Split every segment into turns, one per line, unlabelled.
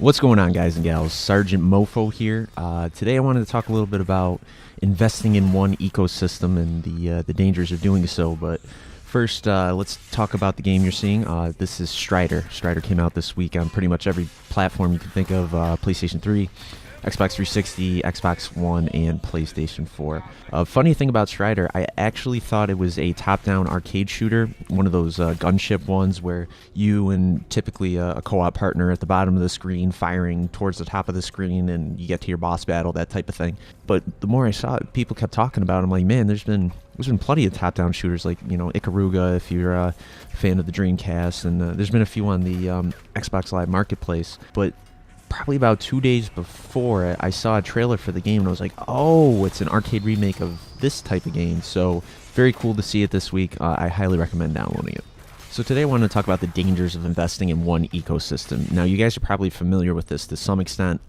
What's going on, guys and gals? Sergeant Mofo here. Today I wanted to talk a little bit about investing in one ecosystem and the dangers of doing so. But first, let's talk about the game you're seeing. This is Strider. Strider came out this week on pretty much every platform you can think of, PlayStation 3, Xbox 360, Xbox One, and PlayStation 4. Funny thing about Strider, I actually thought it was a top-down arcade shooter, one of those gunship ones where you and typically a co-op partner at the bottom of the screen firing towards the top of the screen and you get to your boss battle, that type of thing. But the more I saw it, people kept talking about it. I'm like, man, there's been plenty of top-down shooters like, Ikaruga if you're a fan of the Dreamcast, and there's been a few on the Xbox Live Marketplace. But probably about 2 days before, I saw a trailer for the game and I was like, oh, it's an arcade remake of this type of game. So very cool to see it this week. I highly recommend downloading it. So today I want to talk about the dangers of investing in one ecosystem. Now, you guys are probably familiar with this to some extent.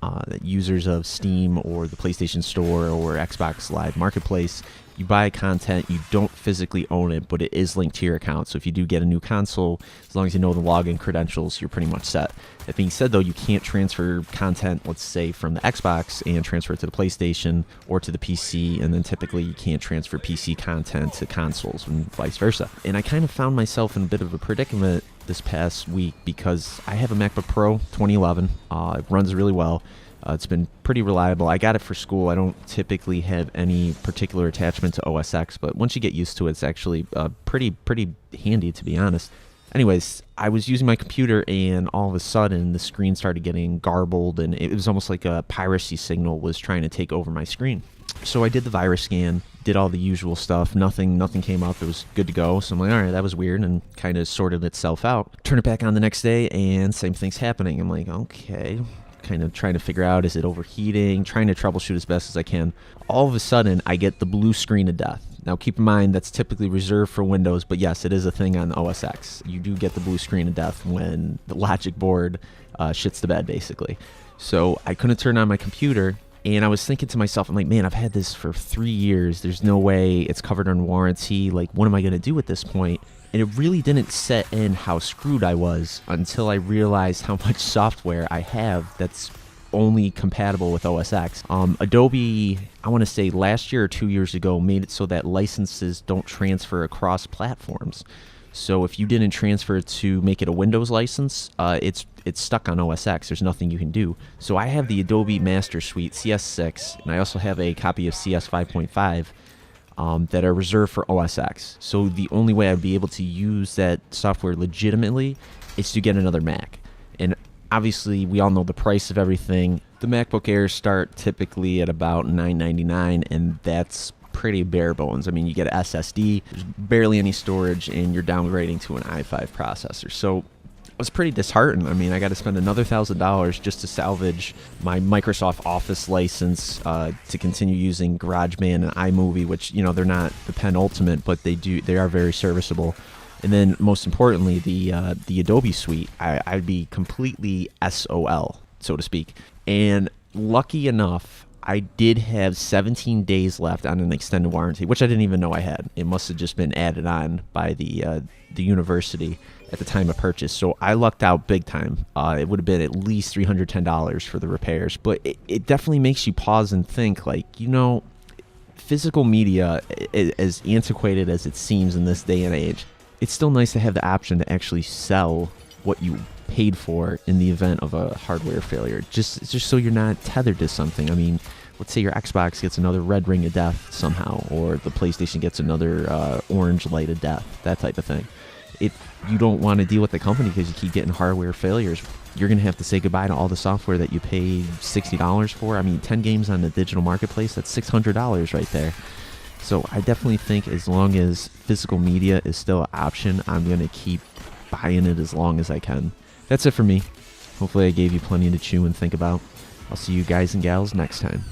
Users of Steam or the PlayStation Store or Xbox Live Marketplace, you buy content, you don't physically own it, but it is linked to your account. So if you do get a new console, as long as you know the login credentials, you're pretty much set. That being said, though, you can't transfer content, let's say, from the Xbox and transfer it to the PlayStation or to the PC, and then typically you can't transfer PC content to consoles and vice versa. And I kind of found myself in a bit of a predicament this past week because I have a MacBook Pro 2011. It runs really well. It's been pretty reliable. I got it for school. I don't typically have any particular attachment to OS X, but once you get used to it, it's actually pretty handy, to be honest. Anyways, I was using my computer and all of a sudden the screen started getting garbled and it was almost like a piracy signal was trying to take over my screen. So I did the virus scan, did all the usual stuff. Nothing came up. It was good to go. So I'm like, all right, that was weird, and kind of sorted itself out. Turn it back on the next day and same thing's happening. I'm like, okay. Kind of trying to figure out, is it overheating, trying to troubleshoot as best as I can. All of a sudden, I get the blue screen of death. Now, keep in mind, that's typically reserved for Windows, but yes, it is a thing on OS X. You do get the blue screen of death when the logic board shits the bed, basically. So I couldn't turn on my computer, and I was thinking to myself, I'm like, man, I've had this for 3 years. There's no way it's covered on warranty. Like, what am I going to do at this point? And it really didn't set in how screwed I was until I realized how much software I have that's only compatible with OS X. Adobe, I want to say last year or 2 years ago, made it so that licenses don't transfer across platforms. So if you didn't transfer it to make it a Windows license, it's stuck on OS X. There's nothing you can do. So I have the Adobe Master Suite CS6, and I also have a copy of CS 5.5. That are reserved for OS X. So the only way I'd be able to use that software legitimately is to get another Mac. And obviously, we all know the price of everything. The MacBook Airs start typically at about $999, and that's pretty bare bones. I mean, you get an SSD, there's barely any storage, and you're downgrading to an i5 processor. So I was pretty disheartened. I mean, I got to spend another $1,000 just to salvage my Microsoft Office license to continue using GarageBand and iMovie, which, they're not the penultimate, but they are very serviceable. And then most importantly, the Adobe suite, I'd be completely SOL, so to speak. And lucky enough, I did have 17 days left on an extended warranty, which I didn't even know I had. It must have just been added on by the university at the time of purchase. So I lucked out big time. It would have been at least $310 for the repairs. But it definitely makes you pause and think, like, physical media, as antiquated as it seems in this day and age, it's still nice to have the option to actually sell what you paid for in the event of a hardware failure, just so you're not tethered to something. I mean, let's say your Xbox gets another red ring of death somehow, or the PlayStation gets another orange light of death, that type of thing. If you don't want to deal with the company because you keep getting hardware failures, you're going to have to say goodbye to all the software that you paid $60 for. I mean, 10 games on the digital marketplace, that's $600 right there. So I definitely think as long as physical media is still an option, I'm going to keep buying it as long as I can. That's it for me. Hopefully I gave you plenty to chew and think about. I'll see you guys and gals next time.